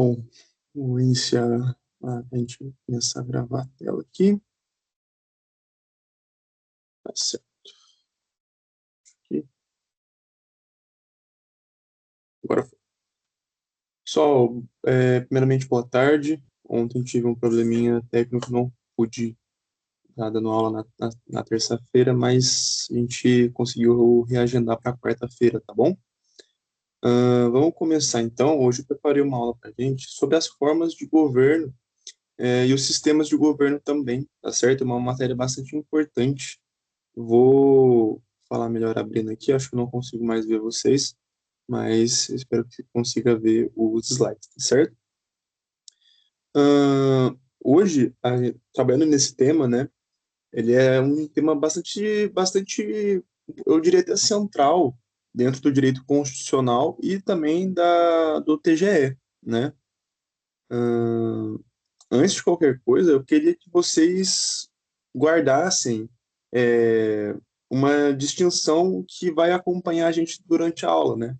Bom, vou iniciar a gente começar a gravar a tela aqui. Tá certo. Aqui. Agora foi. Pessoal, primeiramente, boa tarde. Ontem tive um probleminha técnico, não pude estar dando aula na terça-feira, mas a gente conseguiu reagendar para quarta-feira, tá bom? Vamos começar então. Hoje eu preparei uma aula para a gente sobre as formas de governo e os sistemas de governo também, tá certo? É uma matéria bastante importante. Vou falar melhor abrindo aqui, acho que eu não consigo mais ver vocês, mas espero que você consiga ver os slides, tá certo? Hoje, trabalhando nesse tema, né, ele é um tema bastante, eu diria até central dentro do direito constitucional e também do TGE, né? Ahn, Antes de qualquer coisa, eu queria que vocês guardassem é, uma distinção que vai acompanhar a gente durante a aula, né?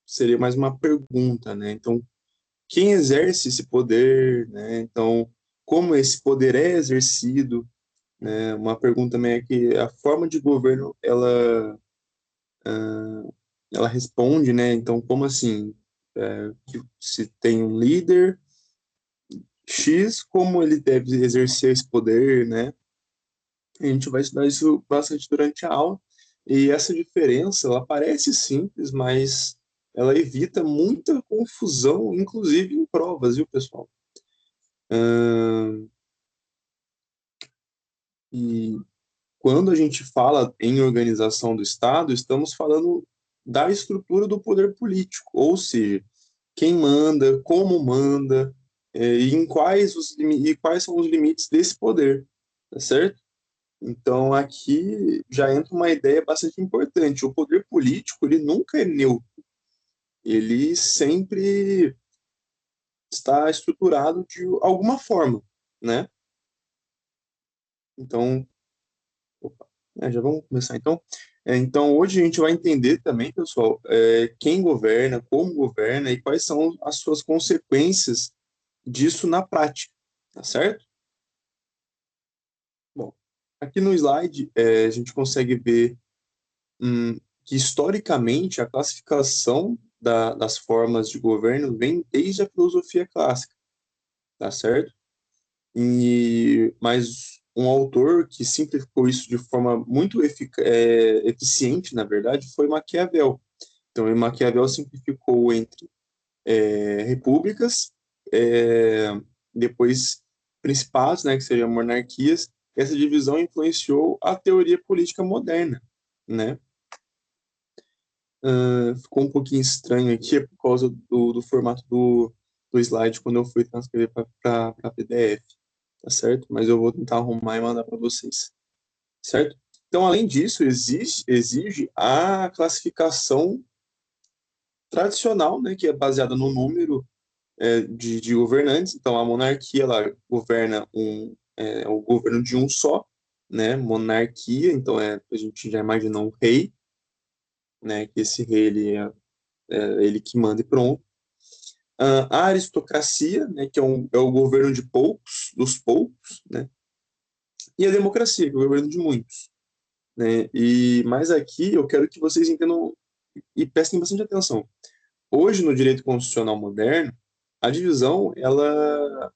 Seria mais uma pergunta, né? Então, quem exerce esse poder, né? Então, como esse poder é exercido, né? Uma pergunta também é que a forma de governo, ela responde, né? Então, como assim? Que se tem um líder X, como ele deve exercer esse poder, né? A gente vai estudar isso bastante durante a aula. E essa diferença, ela parece simples, mas ela evita muita confusão, inclusive em provas, viu, pessoal? Ahn, e quando a gente fala em organização do Estado, estamos falando da estrutura do poder político, ou seja, quem manda, como manda, e e quais são os limites desse poder, tá certo? Então, aqui já entra uma ideia bastante importante. O poder político, ele nunca é neutro. Ele sempre está estruturado de alguma forma, né? Então, opa, já vamos começar então. Então, hoje a gente vai entender também, pessoal, quem governa, como governa e quais são as suas consequências disso na prática, tá certo? Bom, aqui no slide, a gente consegue ver que historicamente a classificação das formas de governo vem desde a filosofia clássica, tá certo? Mas um autor que simplificou isso de forma muito eficiente, na verdade, foi Maquiavel. Então, Maquiavel simplificou entre repúblicas, é, depois principados, né, que seriam monarquias. Essa divisão influenciou a teoria política moderna, né? Ficou um pouquinho estranho aqui por causa do formato do slide quando eu fui transcrever para PDF, tá certo? Mas eu vou tentar arrumar e mandar para vocês, certo? Então, além disso, exige a classificação tradicional, né, que é baseada no número de governantes. Então, a monarquia ela governa o governo de um só, né? Monarquia, então a gente já imagina um rei, né? Que esse rei ele que manda e pronto. A aristocracia, né, que é o governo de poucos, dos poucos, né, e a democracia, que é o governo de muitos. Né, mas aqui eu quero que vocês entendam e prestem bastante atenção. Hoje, no direito constitucional moderno, a divisão, ela,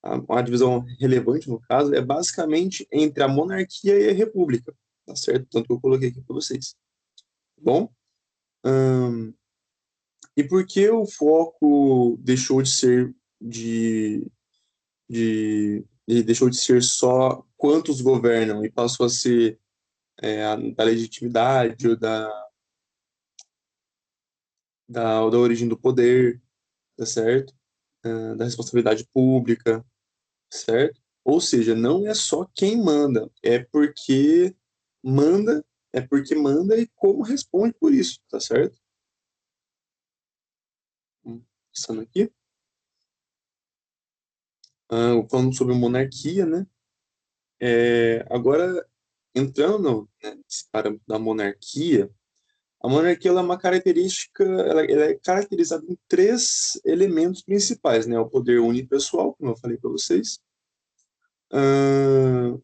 a divisão relevante, no caso, é basicamente entre a monarquia e a república, tá certo? Tanto que eu coloquei aqui para vocês. Bom, e por que o foco deixou de ser ele deixou de ser só quantos governam e passou a ser da legitimidade ou da origem do poder, tá certo? Da responsabilidade pública, certo? Ou seja, não é só quem manda, manda, é porque manda e como responde por isso, tá certo? Passando aqui. Falando sobre monarquia, né? Agora, entrando nesse parâmetro da monarquia, A monarquia ela é uma característica, ela é caracterizada em três elementos principais, né? O poder unipessoal, como eu falei para vocês, ahn,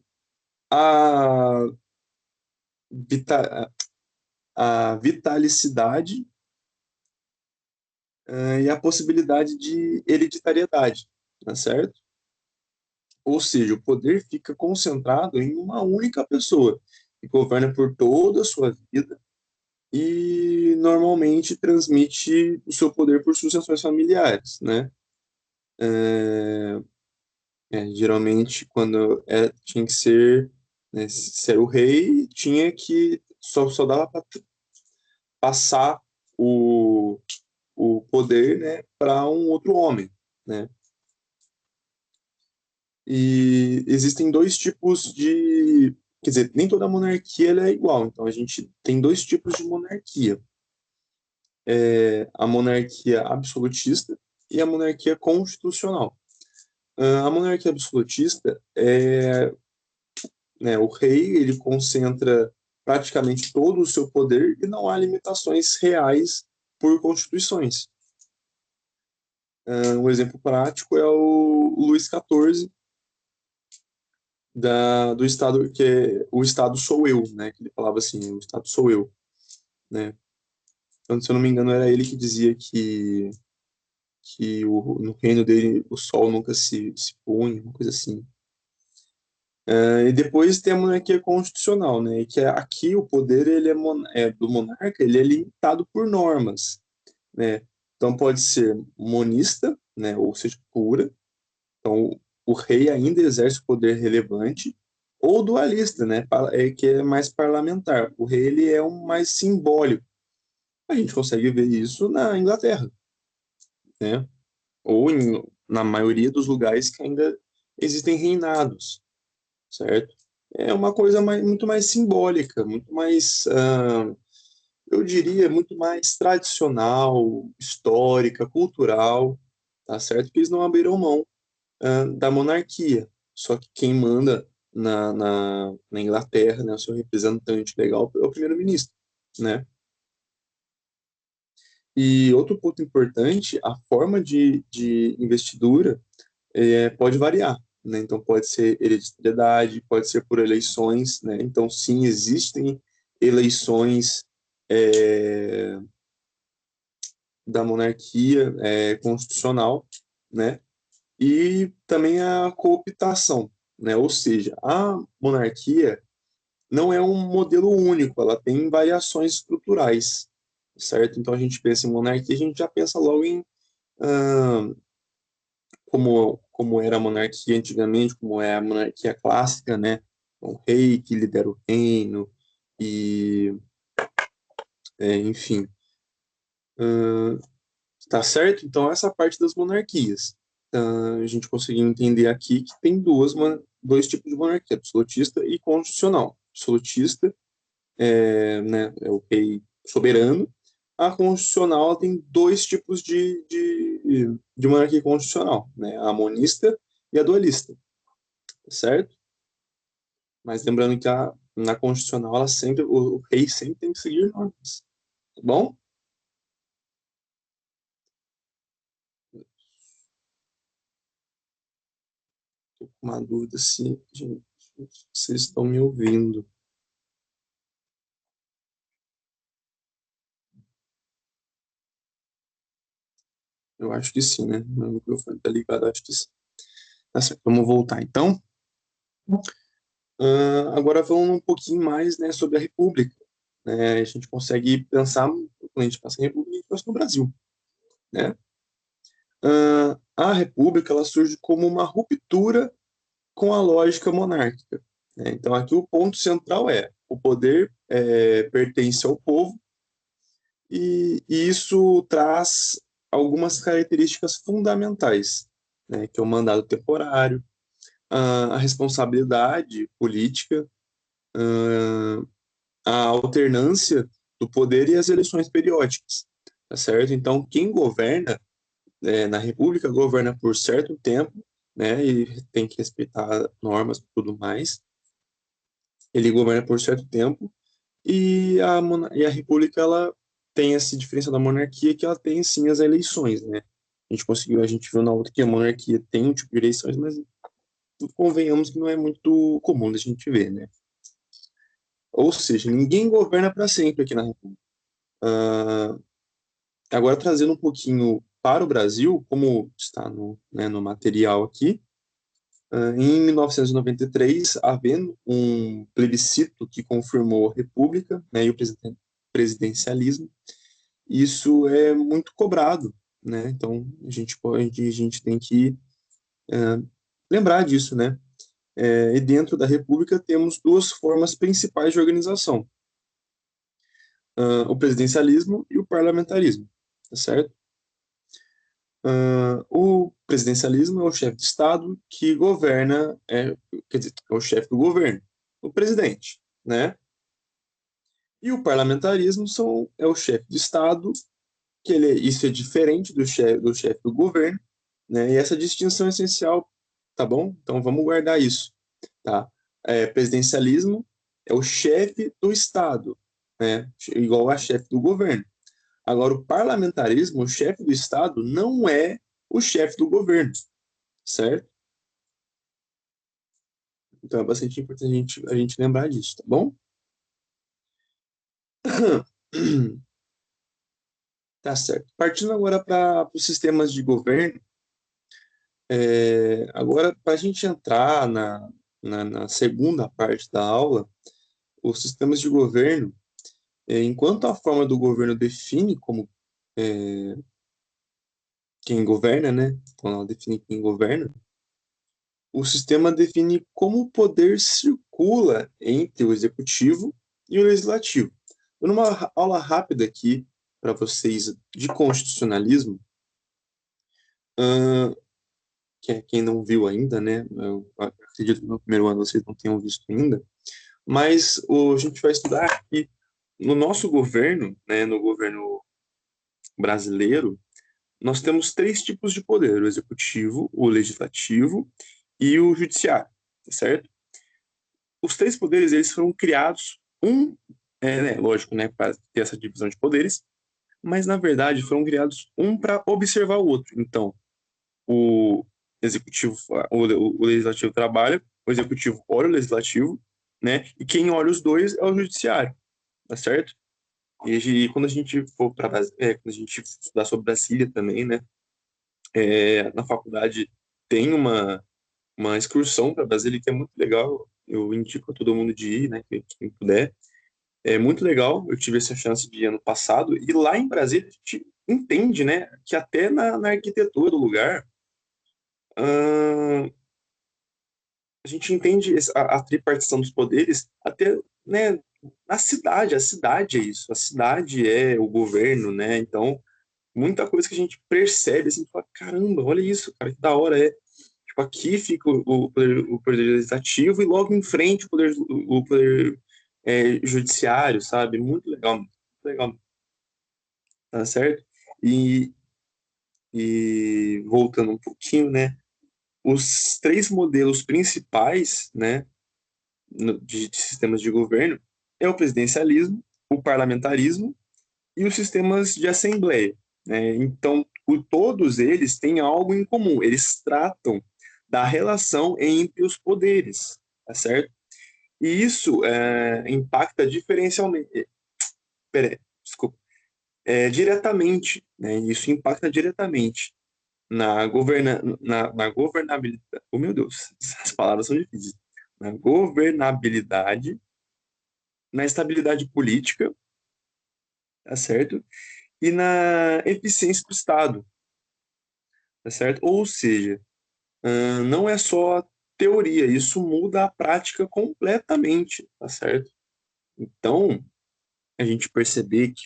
a, vita, a vitalicidade, e a possibilidade de hereditariedade, tá certo? Ou seja, o poder fica concentrado em uma única pessoa, que governa por toda a sua vida e normalmente transmite o seu poder por sucessões familiares, né? É, geralmente, quando tinha que ser, né, se era o rei, tinha que só dava para passar o, o poder, né, para um outro homem, né? E existem dois tipos de, quer dizer, nem toda monarquia ela é igual. Então a gente tem dois tipos de monarquia: a monarquia absolutista e a monarquia constitucional. A monarquia absolutista né, o rei ele concentra praticamente todo o seu poder e não há limitações reais por constituições. Um exemplo prático é o Luís XIV do estado que é o estado sou eu, né? Que ele falava assim, o estado sou eu, né? Então, se eu não me engano, era ele que dizia que no reino dele o sol nunca se põe, uma coisa assim. E depois tem a monarquia constitucional, né? Que aqui o poder ele do monarca ele é limitado por normas, né? Então pode ser monista, né? Ou seja, pura. Então o rei ainda exerce poder relevante, ou dualista, né? Que é mais parlamentar. O rei ele é um mais simbólico. A gente consegue ver isso na Inglaterra, né? Ou na maioria dos lugares que ainda existem reinados, certo? É uma coisa muito mais simbólica, muito mais, eu diria, muito mais tradicional, histórica, cultural, tá certo? Que eles não abriram mão, da monarquia. Só que quem manda na Inglaterra, né, o seu representante legal, é o primeiro-ministro, né? E outro ponto importante, a forma de investidura pode variar, né? Então, pode ser hereditariedade, pode ser por eleições, né? Então, sim, existem eleições é, da monarquia constitucional, né? E também a cooptação, né? Ou seja, a monarquia não é um modelo único, ela tem variações estruturais, certo? Então, a gente pensa em monarquia, a gente já pensa logo em ah, como era a monarquia antigamente, como é a monarquia clássica, né? O rei que lidera o reino e, enfim, tá certo? Então essa parte das monarquias, a gente conseguiu entender aqui que tem dois tipos de monarquia: absolutista e constitucional. Absolutista né, é o rei soberano. A constitucional tem dois tipos de monarquia constitucional, né? A monista e a dualista, certo? Mas lembrando que na Constitucional, o rei sempre tem que seguir normas. Tá bom? Tô com uma dúvida se, gente, vocês estão me ouvindo. Eu acho que sim, né? Meu microfone tá ligado, acho que sim. Tá certo, vamos voltar então. Agora vamos um pouquinho mais, né, sobre a República. Né? A gente consegue pensar, quando a gente pensa em República, a gente pensa no Brasil, né? A República, ela surge como uma ruptura com a lógica monárquica, né? Então, aqui o ponto central é o poder pertence ao povo e isso traz algumas características fundamentais, né? Que é o mandato temporário, a responsabilidade política, a alternância do poder e as eleições periódicas, tá certo? Então, quem governa na República governa por certo tempo, né? E tem que respeitar normas e tudo mais. Ele governa por certo tempo E a república, ela tem essa diferença da monarquia, que ela tem, sim, as eleições, né? A gente viu na outra que a monarquia tem um tipo de eleições, mas convenhamos que não é muito comum da gente ver, né? Ou seja, ninguém governa para sempre aqui na República. Ah, agora, trazendo um pouquinho para o Brasil, como está no material aqui, em 1993, havendo um plebiscito que confirmou a República, né, e o presidencialismo, isso é muito cobrado, né? Então, a gente tem que lembrar disso, né? E dentro da República temos duas formas principais de organização: o presidencialismo e o parlamentarismo, tá certo? O presidencialismo é o chefe de Estado que governa, quer dizer, é o chefe do governo, o presidente, né? E o parlamentarismo é o chefe de Estado, isso é diferente do chefe do governo, né? E essa distinção é essencial, tá bom? Então vamos guardar isso, tá? Presidencialismo é o chefe do Estado, né? Igual a chefe do governo. Agora, o parlamentarismo, o chefe do Estado, não é o chefe do governo, certo? Então é bastante importante a gente lembrar disso, tá bom? Tá certo. Partindo agora para os sistemas de governo, agora para a gente entrar na segunda parte da aula, os sistemas de governo, enquanto a forma do governo define como quem governa, né? Então ela define quem governa, o sistema define como o poder circula entre o executivo e o legislativo. Dando uma aula rápida aqui para vocês de constitucionalismo, que é quem não viu ainda, né? Eu acredito que no primeiro ano vocês não tenham visto ainda, mas a gente vai estudar aqui no nosso governo, né, no governo brasileiro, nós temos três tipos de poder: o executivo, o legislativo e o judiciário, tá certo? Os três poderes, eles foram criados, né, lógico, né, para ter essa divisão de poderes, mas na verdade foram criados um para observar o outro. Então, o executivo, o legislativo trabalha, o executivo olha o legislativo, né, e quem olha os dois é o judiciário, tá certo? E quando a gente for para quando a gente estudar sobre Brasília também, né, na faculdade tem uma excursão para Brasília que é muito legal. Eu indico a todo mundo de ir, né, quem puder. É muito legal. Eu tive essa chance de ir ano passado e lá em Brasília a gente entende, né, que até na arquitetura do lugar, a gente entende a tripartição dos poderes até, né, na cidade. A cidade é isso. A cidade é o governo, né? Então muita coisa que a gente percebe, assim, fala, caramba, olha isso, cara, que da hora é. Tipo, aqui fica o poder legislativo e logo em frente o poder judiciário, sabe? Muito legal, tá certo? E, e voltando um pouquinho, né? Os três modelos principais, né, de sistemas de governo é o presidencialismo, o parlamentarismo e os sistemas de assembleia, né? Então, todos eles têm algo em comum. Eles tratam da relação entre os poderes, tá certo? E isso impacta diferencialmente, desculpa, diretamente, né? Isso impacta diretamente na governabilidade. Oh, meu Deus, as palavras são difíceis. Na governabilidade, na estabilidade política, tá certo? E na eficiência do Estado, tá certo? Ou seja, não é só teoria, isso muda a prática completamente, tá certo? Então, a gente perceber que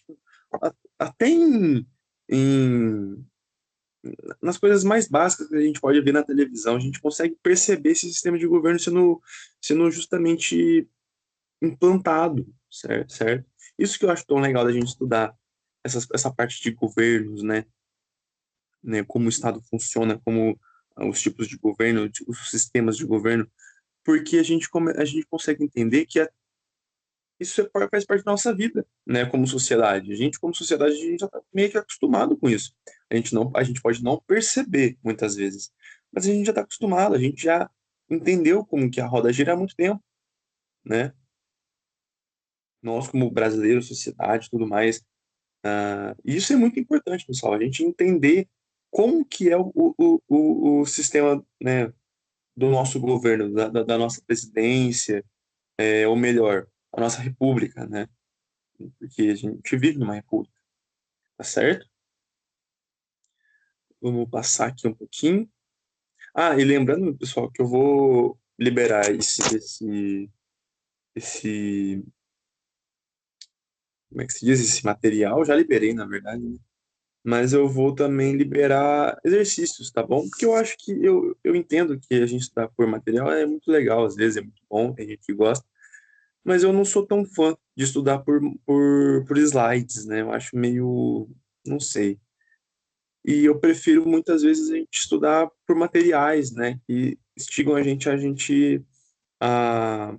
até em- nas coisas mais básicas que a gente pode ver na televisão, a gente consegue perceber esse sistema de governo sendo justamente implantado, certo? Isso que eu acho tão legal da gente estudar, essa parte de governos, né, como o Estado funciona, como os tipos de governo, os sistemas de governo, porque a gente consegue entender que isso faz parte da nossa vida, né, como sociedade. A gente, como sociedade, a gente já está meio que acostumado com isso. A gente pode não perceber muitas vezes, mas a gente já está acostumado, a gente já entendeu como que a roda gira há muito tempo, né? Nós, como brasileiros, sociedade, tudo mais. E isso é muito importante, pessoal, a gente entender como que é o sistema, né, do nosso governo, da nossa presidência, ou melhor, a nossa república, né? Porque a gente vive numa república, tá certo? Vamos passar aqui um pouquinho. E lembrando, pessoal, que eu vou liberar esse, como é que se diz? Esse material, já liberei, na verdade, né? Mas eu vou também liberar exercícios, tá bom? Porque eu acho que eu entendo que a gente estudar por material é muito legal, às vezes é muito bom, tem gente que gosta, mas eu não sou tão fã de estudar por slides, né? Eu acho meio, não sei. E eu prefiro muitas vezes a gente estudar por materiais, né? Que instigam a gente a,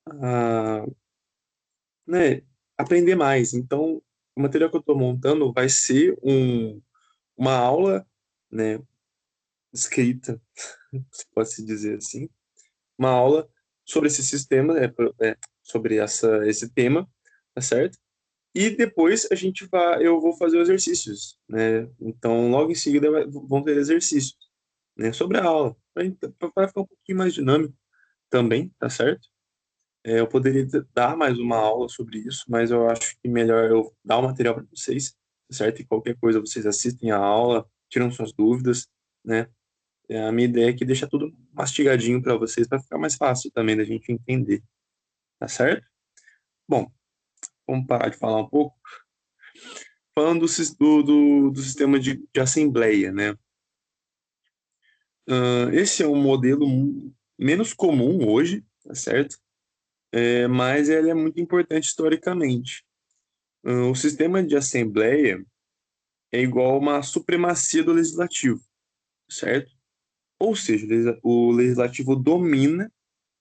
a, né, aprender mais. Então, o material que eu estou montando vai ser uma aula, né, escrita, se pode se dizer assim, uma aula sobre esse sistema, sobre esse tema, tá certo? E depois eu vou fazer os exercícios, né? Então, logo em seguida vão ter exercícios, né, sobre a aula, para ficar um pouquinho mais dinâmico também, tá certo? Eu poderia dar mais uma aula sobre isso, mas eu acho que melhor eu dar o material para vocês, tá certo? E qualquer coisa vocês assistem a aula, tiram suas dúvidas, né? A minha ideia é que deixa tudo mastigadinho para vocês, para ficar mais fácil também da gente entender, tá certo? Bom, vamos parar de falar um pouco. Falando do sistema de assembleia, né? Esse é um modelo menos comum hoje, tá certo? Mas ele é muito importante historicamente. O sistema de assembleia é igual a uma supremacia do legislativo, certo? Ou seja, o legislativo domina,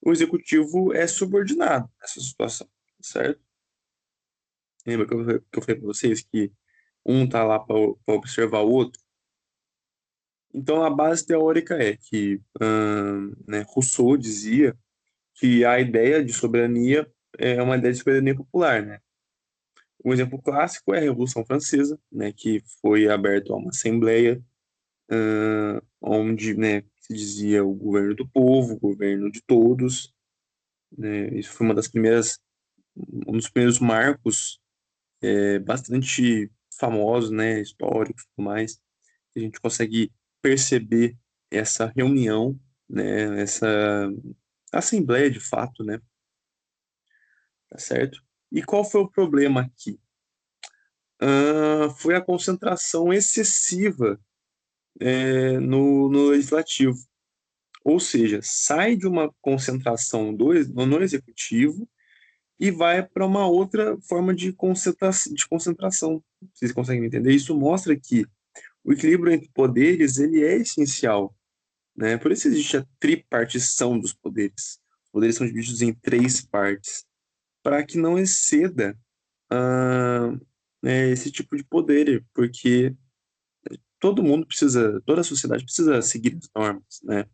o executivo é subordinado nessa situação, certo? Lembra que eu falei para vocês que um tá lá para observar o outro? Então, a base teórica é que né, Rousseau dizia que a ideia de soberania é uma ideia de soberania popular, né? Um exemplo clássico é a Revolução Francesa, né, que foi aberto a uma assembleia onde, né, se dizia o governo do povo, o governo de todos, né? Isso foi um dos primeiros marcos bastante famosos, né, históricos e tudo mais, que a gente consegue perceber essa reunião, né, essa assembleia de fato, né, tá certo? E qual foi o problema aqui? Foi a concentração excessiva no legislativo. Ou seja, sai de uma concentração no executivo e vai para uma outra forma de concentração. Vocês conseguem entender? Isso mostra que o equilíbrio entre poderes ele é essencial, né? Por isso existe a tripartição dos poderes. Os poderes são divididos em três partes, para que não exceda ah, esse tipo de poder, porque toda a sociedade precisa seguir as normas, né?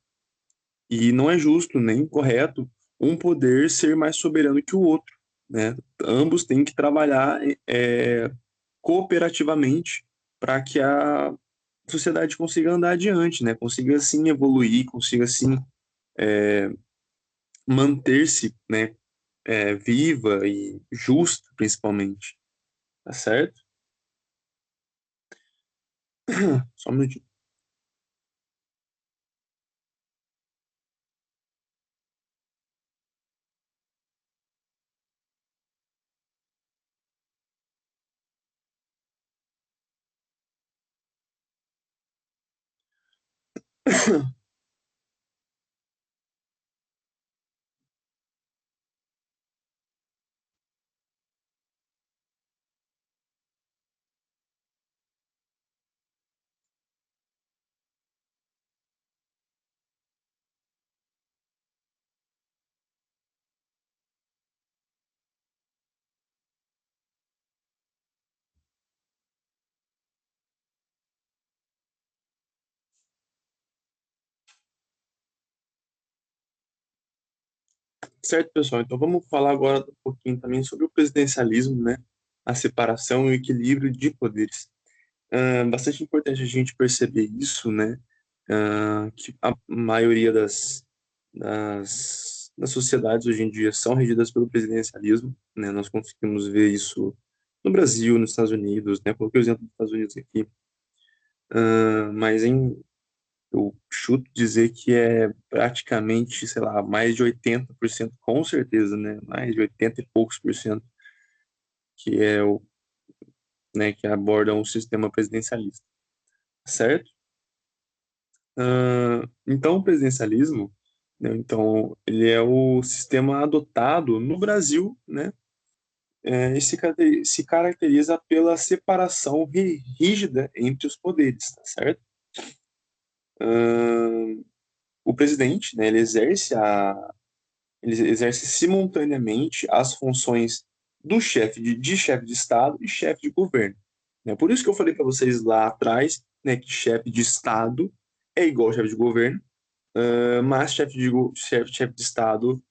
E não é justo nem correto um poder ser mais soberano que o outro, né? Ambos têm que trabalhar cooperativamente para que a sociedade consiga andar adiante, né? Consiga assim evoluir, consiga assim manter-se, né? Viva e justa, principalmente, tá certo? Só um minutinho. Certo, pessoal? Então vamos falar agora um pouquinho também sobre o presidencialismo, né? A separação e o equilíbrio de poderes. Bastante importante a gente perceber isso, né? Que a maioria das sociedades hoje em dia são regidas pelo presidencialismo, né? Nós conseguimos ver isso no Brasil, nos Estados Unidos, né? Coloquei o exemplo dos Estados Unidos aqui. Mas eu chuto dizer que é praticamente, sei lá, mais de 80%, com certeza, né? Mais de 80 e poucos por cento que é o, né, que abordam o sistema presidencialista, certo? Então, o presidencialismo, né, então, ele é o sistema adotado no Brasil, né? E se caracteriza pela separação rígida entre os poderes, tá certo? O presidente, né, ele exerce simultaneamente as funções do de chefe de Estado e chefe de governo. Né? Por isso que eu falei para vocês lá atrás, né, que chefe de Estado é igual chefe de governo, mas chefe de Estado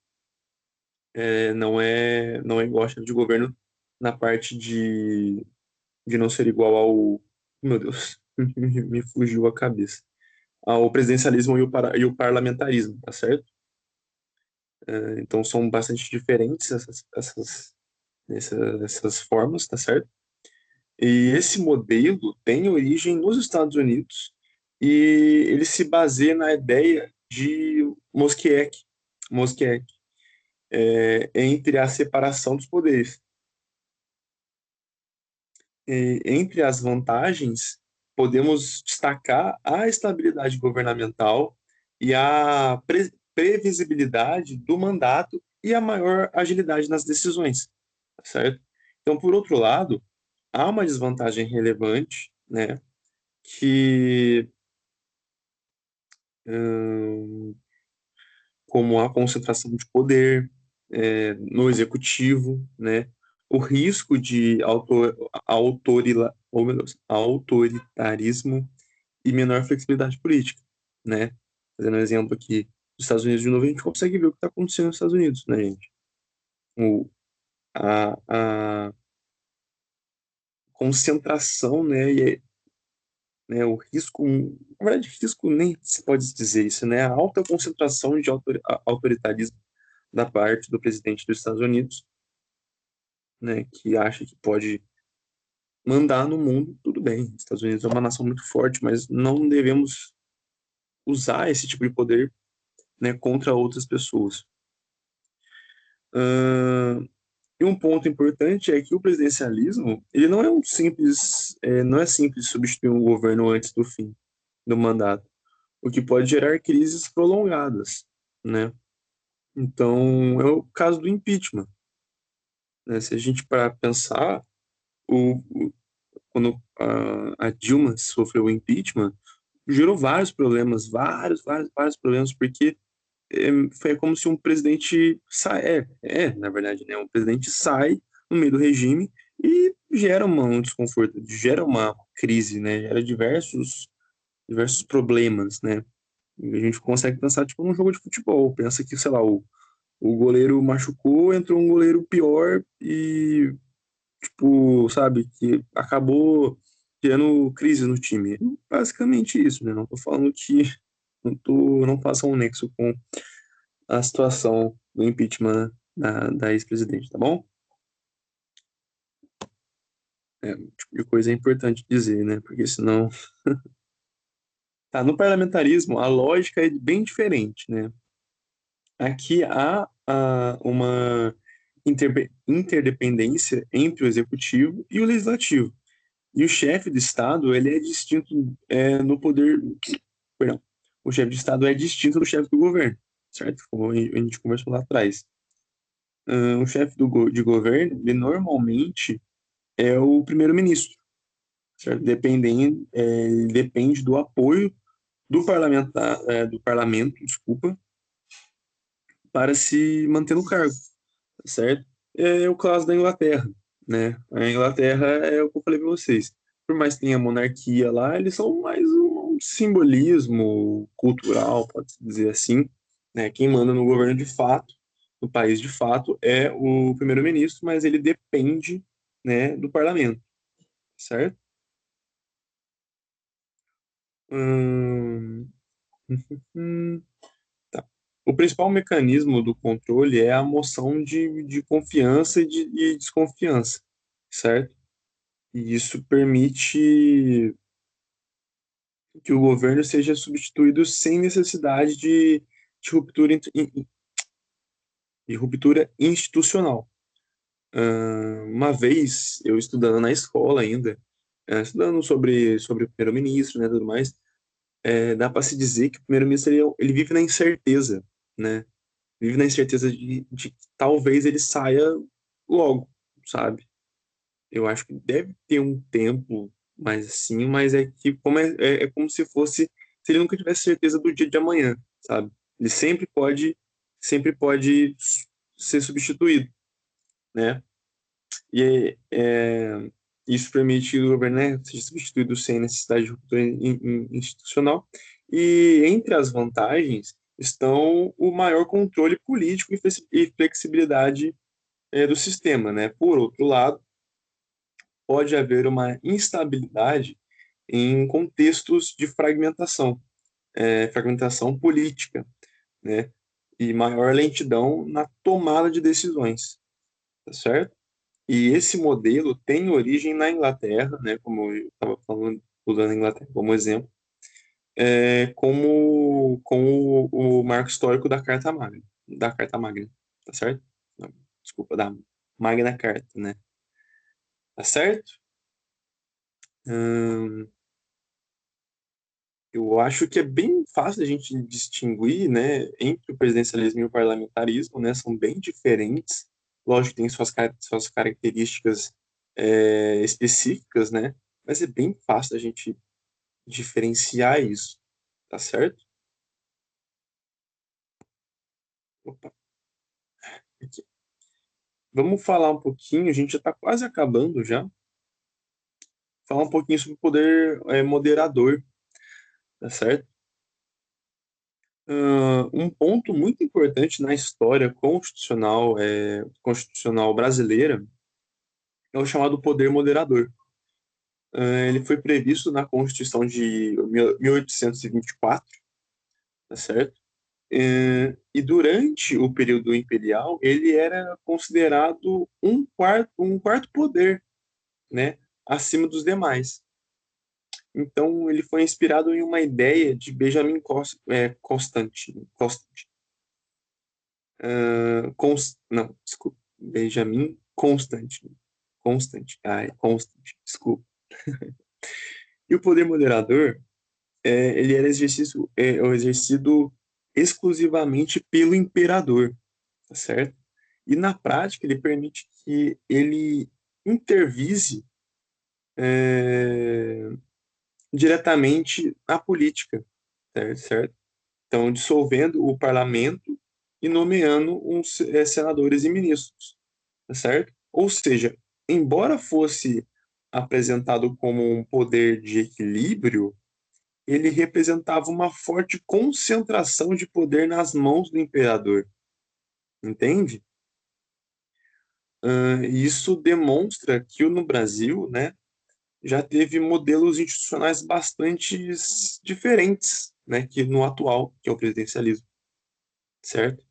não é igual chefe de governo na parte de não ser igual ao. Meu Deus, me fugiu a cabeça. Ao presidencialismo e o parlamentarismo, tá certo? Então são bastante diferentes essas formas, tá certo? E esse modelo tem origem nos Estados Unidos e ele se baseia na ideia de Mosquiec, entre a separação dos poderes. Entre as vantagens, podemos destacar a estabilidade governamental e a previsibilidade do mandato e a maior agilidade nas decisões, tá certo? Então, por outro lado, há uma desvantagem relevante, né, que hum, como a concentração de poder no executivo, né, o risco de autoritarismo e menor flexibilidade política, né? Fazendo um exemplo aqui dos Estados Unidos de novo, a gente consegue ver o que está acontecendo nos Estados Unidos, né, gente? O, a concentração, né, né, o risco, na verdade, risco nem se pode dizer isso, né? A alta concentração de autoritarismo da parte do presidente dos Estados Unidos, né, que acha que pode mandar no mundo, tudo bem. Os Estados Unidos é uma nação muito forte, mas não devemos usar esse tipo de poder, né, contra outras pessoas. E um ponto importante é que o presidencialismo, ele não é não é simples substituir um governo antes do fim do mandato, o que pode gerar crises prolongadas, né? Então, é o caso do impeachment, né? Se a gente para pensar, o, quando a Dilma sofreu o impeachment, gerou vários problemas, vários problemas, porque foi como se um presidente na verdade, né, um presidente sai no meio do regime e gera um desconforto, gera uma crise, né, gera diversos problemas, né. E a gente consegue pensar tipo num jogo de futebol, pensa que, sei lá, o goleiro machucou, entrou um goleiro pior e tipo, sabe, que acabou criando crise no time. Basicamente isso, né? Não tô falando que não façam um nexo com a situação do impeachment da ex-presidente, tá bom? Tipo de coisa é importante dizer, né? Porque senão. Tá, no parlamentarismo, a lógica é bem diferente, né? Aqui há uma interdependência entre o executivo e o legislativo. E o chefe de Estado, ele é distinto no poder. Perdão. O chefe de Estado é distinto do chefe do governo, certo? Como a gente conversou lá atrás. O chefe de governo, ele normalmente é o primeiro-ministro, certo? Ele depende do apoio do parlamento, desculpa, para se manter no cargo, certo? É o caso da Inglaterra, né? A Inglaterra é o que eu falei para vocês. Por mais que tenha monarquia lá, eles são mais um simbolismo cultural, pode-se dizer assim, né? Quem manda no governo de fato no país de fato é o primeiro-ministro, mas ele depende, né, do parlamento, certo? Hum, hum, tá. O principal mecanismo do controle é a moção de confiança e desconfiança, certo? E isso permite que o governo seja substituído sem necessidade de ruptura, de ruptura institucional. Uma vez, eu estudando na escola ainda, estudando sobre o primeiro-ministro, né, tudo mais, dá para se dizer que o primeiro-ministro ele vive na incerteza, né? Vive na incerteza de que talvez ele saia logo, sabe? Eu acho que deve ter um tempo mais assim, mas é que é como se fosse se ele nunca tivesse certeza do dia de amanhã, sabe? Ele sempre pode ser substituído, né? E isso permite que o governo, né, seja substituído sem necessidade de ruptura institucional. E entre as vantagens estão o maior controle político e flexibilidade do sistema, né? Por outro lado, pode haver uma instabilidade em contextos de fragmentação política, né? E maior lentidão na tomada de decisões, tá certo? E esse modelo tem origem na Inglaterra, né? Como eu estava falando, usando a Inglaterra como exemplo, como o marco histórico da Carta Magna, tá certo? Não, desculpa, da Magna Carta, né? Tá certo? Hum, eu acho que é bem fácil a gente distinguir, né, entre o presidencialismo e o parlamentarismo, né, são bem diferentes. Lógico que tem suas características específicas, né, mas é bem fácil a gente diferenciar isso, tá certo? Opa, aqui. Vamos falar um pouquinho, a gente já está quase acabando já, falar um pouquinho sobre o poder moderador, tá certo? Um ponto muito importante na história constitucional brasileira é o chamado poder moderador. Ele foi previsto na Constituição de 1824, tá certo? E durante o período imperial, ele era considerado um quarto poder, né, acima dos demais. Então, ele foi inspirado em uma ideia de Benjamin não, desculpa, Benjamin desculpa. E o poder moderador, ele era exercido exclusivamente pelo imperador, tá certo? E na prática ele permite que ele intervise é, diretamente na política, certo? Então, dissolvendo o parlamento e nomeando uns senadores e ministros, tá certo? Ou seja, embora fosse apresentado como um poder de equilíbrio, ele representava uma forte concentração de poder nas mãos do imperador, entende? E isso demonstra que no Brasil, né, já teve modelos institucionais bastante diferentes, né, que no atual, que é o presidencialismo, certo?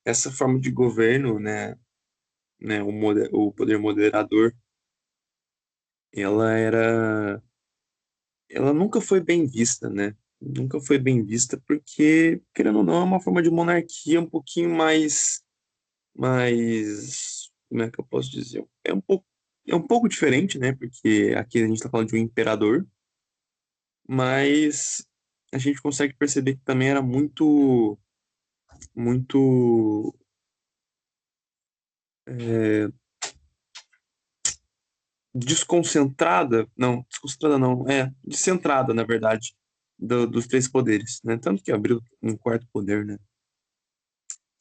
Essa forma de governo, né, o poder moderador, ela era, ela nunca foi bem vista, né? Nunca foi bem vista porque, querendo ou não, é uma forma de monarquia um pouquinho mais, como é que eu posso dizer? É um pouco diferente, né? Porque aqui a gente está falando de um imperador, mas a gente consegue perceber que também era muito, muito desconcentrada não, descentrada, na verdade, dos três poderes, né? Tanto que abriu um quarto poder, né?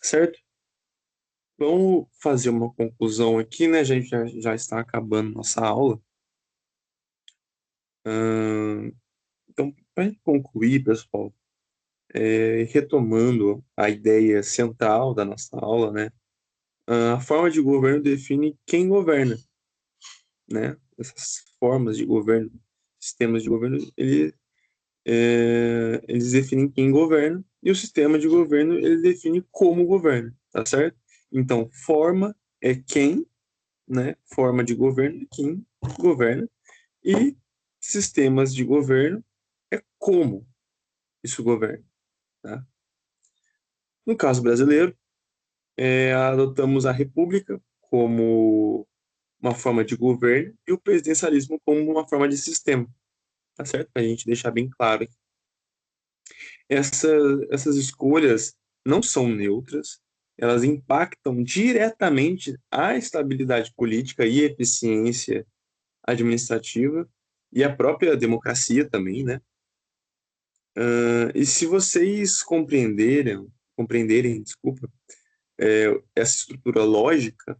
Certo? Vamos fazer uma conclusão aqui, né? A gente já está acabando nossa aula. Ahn, então, para concluir, pessoal, retomando a ideia central da nossa aula, né? A forma de governo define quem governa, né? Essas formas de governo, sistemas de governo, eles definem quem governa e o sistema de governo ele define como governa, tá certo? Então, forma é quem, né? Forma de governo é quem governa e sistemas de governo é como isso governa, tá? No caso brasileiro, adotamos a república como uma forma de governo e o presidencialismo como uma forma de sistema, tá certo? Para a gente deixar bem claro. Essa, essas escolhas não são neutras, elas impactam diretamente a estabilidade política e eficiência administrativa e a própria democracia também, né? E se vocês compreenderem, desculpa, essa estrutura lógica,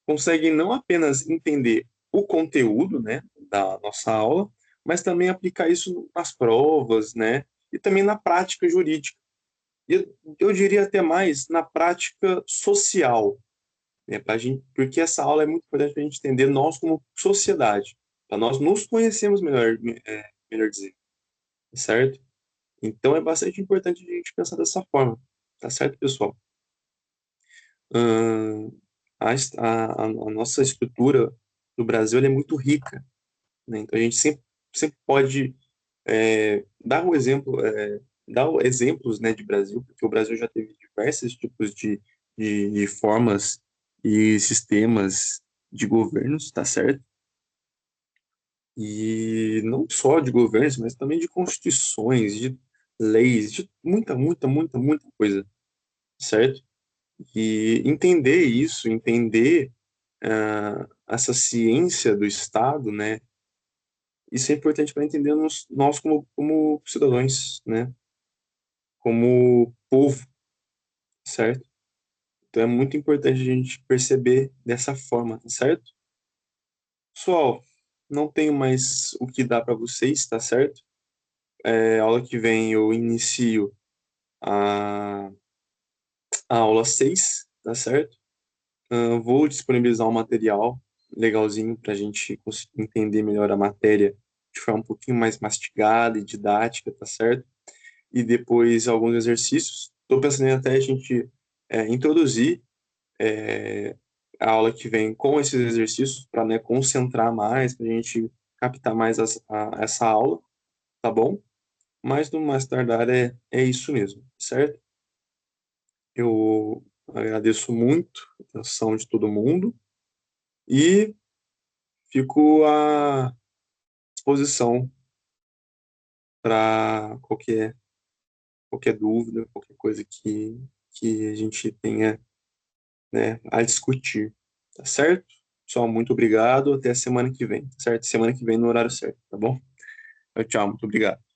conseguem não apenas entender o conteúdo, né, da nossa aula, mas também aplicar isso nas provas, né, e também na prática jurídica. E eu diria até mais na prática social, né, pra gente, porque essa aula é muito importante para a gente entender nós como sociedade, para nós nos conhecermos melhor, melhor dizer, certo? Então é bastante importante a gente pensar dessa forma, tá certo, pessoal? Ahn, a nossa estrutura do Brasil ela é muito rica, né? Então a gente sempre pode dar o exemplo, exemplos, né, de Brasil, porque o Brasil já teve diversos tipos de formas e sistemas de governos, tá certo? E não só de governos, mas também de constituições, de leis, de muita coisa, certo? E entender isso, entender essa ciência do Estado, né? Isso é importante para entendermos nós como cidadãos, né? Como povo, certo? Então é muito importante a gente perceber dessa forma, tá certo? Pessoal, não tenho mais o que dar para vocês, tá certo? Aula que vem eu inicio a, a aula 6, tá certo? Vou disponibilizar um material legalzinho para a gente conseguir entender melhor a matéria de forma um pouquinho mais mastigada e didática, tá certo? E depois alguns exercícios. Estou pensando em até a gente introduzir a aula que vem com esses exercícios para, né, concentrar mais, para a gente captar mais essa aula, tá bom? Mas no mais tardar é isso mesmo, certo? Eu agradeço muito a atenção de todo mundo e fico à disposição para qualquer dúvida, qualquer coisa que a gente tenha, né, a discutir, tá certo? Pessoal, muito obrigado, até a semana que vem, tá certo? Semana que vem no horário certo, tá bom? Tchau, tchau, muito obrigado.